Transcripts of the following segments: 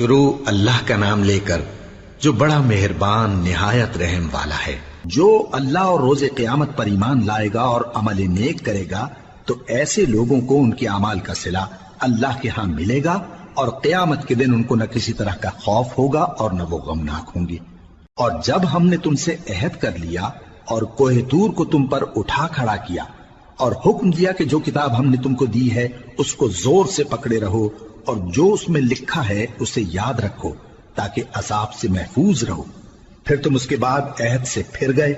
شروع اللہ کا نام لے کر جو بڑا مہربان نہایت رحم والا ہے۔ جو اللہ اور روز قیامت پر ایمان لائے گا اور عمل نیک کرے گا تو ایسے لوگوں کو ان کے اعمال کا صلہ اللہ کے ہاں ملے گا، اور قیامت کے دن ان کو نہ کسی طرح کا خوف ہوگا اور نہ وہ غمناک ہوں گے۔ اور جب ہم نے تم سے عہد کر لیا اور کوہ طور کو تم پر اٹھا کھڑا کیا اور حکم دیا کہ جو کتاب ہم نے تم کو دی ہے اس کو زور سے پکڑے رہو اور جو اس میں لکھا ہے اسے یاد رکھو تاکہ عذاب سے محفوظ رہو، پھر تم اس کے بعد عہد سے پھر گئے،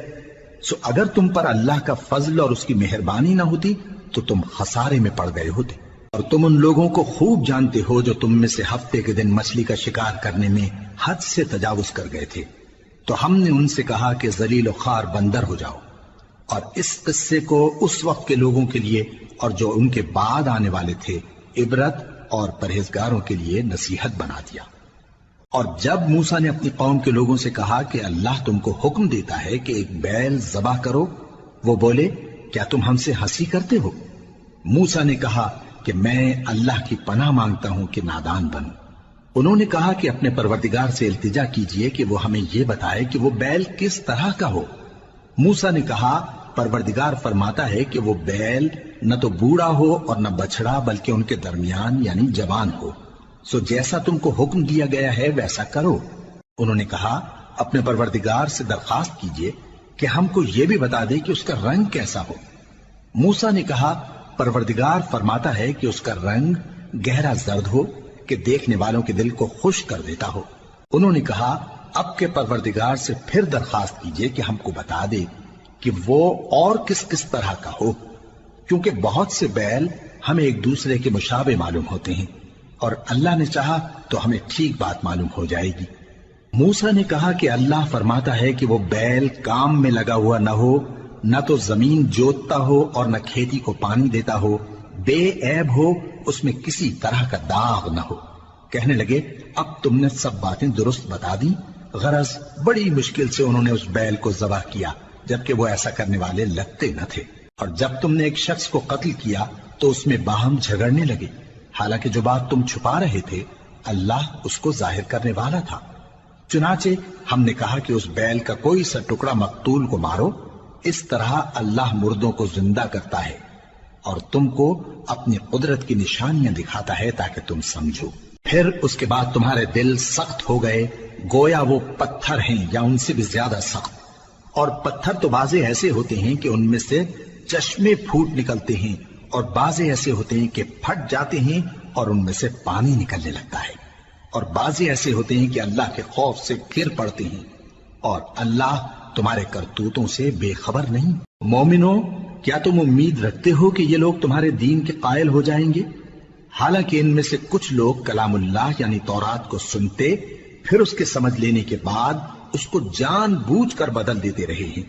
سو اگر تم پر اللہ کا فضل اور اس کی مہربانی نہ ہوتی تو تم خسارے میں پڑ گئے ہوتے۔ اور تم ان لوگوں کو خوب جانتے ہو جو تم میں سے ہفتے کے دن مچھلی کا شکار کرنے میں حد سے تجاوز کر گئے تھے، تو ہم نے ان سے کہا کہ ذلیل و خوار بندر ہو جاؤ، اور اس قصے کو اس وقت کے لوگوں کے لیے اور جو ان کے بعد آنے والے تھے عبرت اور پرہیزگاروں کے لیے نصیحت بنا دیا۔ اور جب موسیٰ نے اپنی قوم کے لوگوں سے کہا کہ اللہ تم کو حکم دیتا ہے کہ ایک بیل ذبح کرو، وہ بولے کیا تم ہم سے ہنسی کرتے ہو؟ موسیٰ نے کہا کہ میں اللہ کی پناہ مانگتا ہوں کہ نادان بنوں۔ انہوں نے کہا کہ اپنے پروردگار سے التجا کیجئے کہ وہ ہمیں یہ بتائے کہ وہ بیل کس طرح کا ہو۔ موسیٰ نے کہا پروردگار فرماتا ہے کہ وہ بیل نہ تو بوڑھا ہو اور نہ بچڑا بلکہ ان کے درمیان یعنی جوان ہو، سو جیسا تم کو حکم دیا گیا ہے ویسا کرو۔ انہوں نے کہا اپنے پروردگار سے درخواست کیجئے کہ ہم کو یہ بھی بتا دے کہ اس کا رنگ کیسا ہو۔ موسیٰ نے کہا پروردگار فرماتا ہے کہ اس کا رنگ گہرا زرد ہو کہ دیکھنے والوں کے دل کو خوش کر دیتا ہو۔ انہوں نے کہا اب کے پروردگار سے پھر درخواست کیجئے کہ ہم کو بتا دے کہ وہ اور کس کس طرح کا ہو، کیونکہ بہت سے بیل ہمیں ایک دوسرے کے مشابہ معلوم ہوتے ہیں، اور اللہ نے چاہا تو ہمیں ٹھیک بات معلوم ہو جائے گی۔ موسیٰ نے کہا کہ اللہ فرماتا ہے کہ وہ بیل کام میں لگا ہوا نہ ہو، نہ تو زمین جوتتا ہو اور نہ کھیتی کو پانی دیتا ہو، بے عیب ہو، اس میں کسی طرح کا داغ نہ ہو۔ کہنے لگے اب تم نے سب باتیں درست بتا دی۔ غرض بڑی مشکل سے انہوں نے اس بیل کو ذبح کیا، جبکہ وہ ایسا کرنے والے لگتے نہ تھے۔ اور جب تم نے ایک شخص کو قتل کیا تو اس میں باہم جھگڑنے لگے، حالانکہ جو بات تم چھپا رہے تھے اللہ اس کو ظاہر کرنے والا تھا۔ چنانچہ ہم نے کہا کہ اس بیل کا کوئی سا ٹکڑا مقتول کو مارو، اس طرح اللہ مردوں کو زندہ کرتا ہے اور تم کو اپنی قدرت کی نشانیاں دکھاتا ہے تاکہ تم سمجھو۔ پھر اس کے بعد تمہارے دل سخت ہو گئے گویا وہ پتھر ہیں یا ان سے بھی زیادہ سخت، اور پتھر تو بعضے ایسے ہوتے ہیں کہ ان میں سے چشمے پھوٹ نکلتے ہیں، اور بعضے ایسے ہوتے ہیں کہ پھٹ جاتے ہیں اور ان میں سے پانی نکلنے لگتا ہے، اور بعضے ایسے ہوتے ہیں کہ اللہ کے خوف سے گر پڑتے ہیں، اور اللہ تمہارے کرتوتوں سے بے خبر نہیں۔ مومنو کیا تم امید رکھتے ہو کہ یہ لوگ تمہارے دین کے قائل ہو جائیں گے؟ حالانکہ ان میں سے کچھ لوگ کلام اللہ یعنی تورات کو سنتے پھر اس کے سمجھ لینے کے بعد اس کو جان بوجھ کر بدل دیتے رہے ہیں،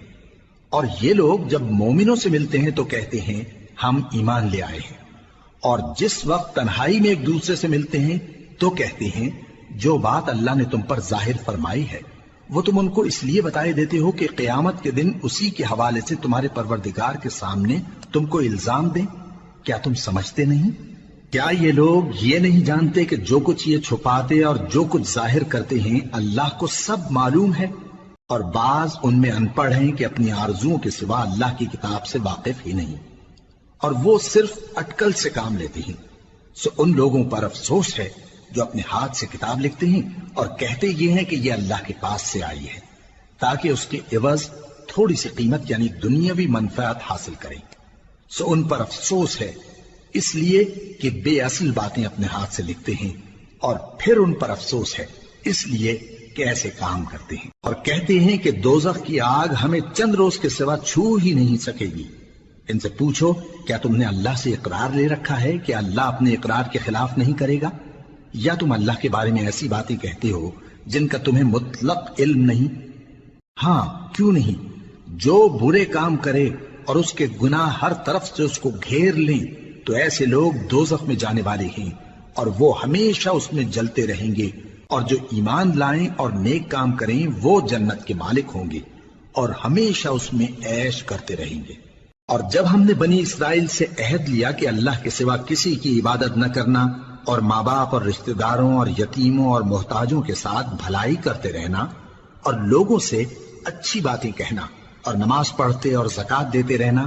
اور یہ لوگ جب مومنوں سے ملتے ہیں تو کہتے ہیں ہم ایمان لے آئے ہیں، اور جس وقت تنہائی میں ایک دوسرے سے ملتے ہیں تو کہتے ہیں جو بات اللہ نے تم پر ظاہر فرمائی ہے وہ تم ان کو اس لیے بتائے دیتے ہو کہ قیامت کے دن اسی کے حوالے سے تمہارے پروردگار کے سامنے تم کو الزام دیں۔ کیا تم سمجھتے نہیں؟ کیا یہ لوگ یہ نہیں جانتے کہ جو کچھ یہ چھپاتے اور جو کچھ ظاہر کرتے ہیں اللہ کو سب معلوم ہے؟ اور بعض ان میں ان پڑھ ہیں کہ اپنی آرزوؤں کے سوا اللہ کی کتاب سے واقف ہی نہیں، اور وہ صرف اٹکل سے کام لیتے ہیں۔ سو ان لوگوں پر افسوس ہے جو اپنے ہاتھ سے کتاب لکھتے ہیں اور کہتے یہ ہیں کہ یہ اللہ کے پاس سے آئی ہے تاکہ اس کے عوض تھوڑی سی قیمت یعنی دنیاوی منفعت حاصل کریں۔ سو ان پر افسوس ہے اس لیے کہ بے اصل باتیں اپنے ہاتھ سے لکھتے ہیں، اور پھر ان پر افسوس ہے اس لیے کہ ایسے کام کرتے ہیں، اور کہتے ہیں کہ دوزخ کی آگ ہمیں چند روز کے سوا چھو ہی نہیں سکے گی۔ ان سے پوچھو کیا تم نے اللہ سے اقرار لے رکھا ہے کہ اللہ اپنے اقرار کے خلاف نہیں کرے گا؟ یا تم اللہ کے بارے میں ایسی باتیں کہتے ہو جن کا تمہیں مطلق علم نہیں؟ ہاں کیوں نہیں، جو برے کام کرے اور اس کے گناہ ہر طرف سے اس کو گھیر لیں تو ایسے لوگ دوزخ میں جانے والے ہیں، اور وہ ہمیشہ اس میں جلتے رہیں گے، اور جو ایمان لائیں اور نیک کام کریں وہ جنت کے مالک ہوں گے اور ہمیشہ اس میں عیش کرتے رہیں گے۔ اور جب ہم نے بنی اسرائیل سے عہد لیا کہ اللہ کے سوا کسی کی عبادت نہ کرنا اور ماں باپ اور رشتہ داروں اور یتیموں اور محتاجوں کے ساتھ بھلائی کرتے رہنا اور لوگوں سے اچھی باتیں کہنا اور نماز پڑھتے اور زکوٰۃ دیتے رہنا،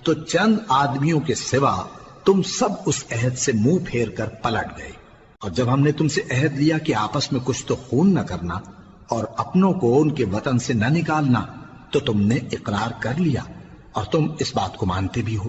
تو چند آدمیوں کے سوا تم سب اس عہد سے منہ پھیر کر پلٹ گئے۔ اور جب ہم نے تم سے عہد لیا کہ آپس میں کچھ تو خون نہ کرنا اور اپنوں کو ان کے وطن سے نہ نکالنا، تو تم نے اقرار کر لیا اور تم اس بات کو مانتے بھی ہو۔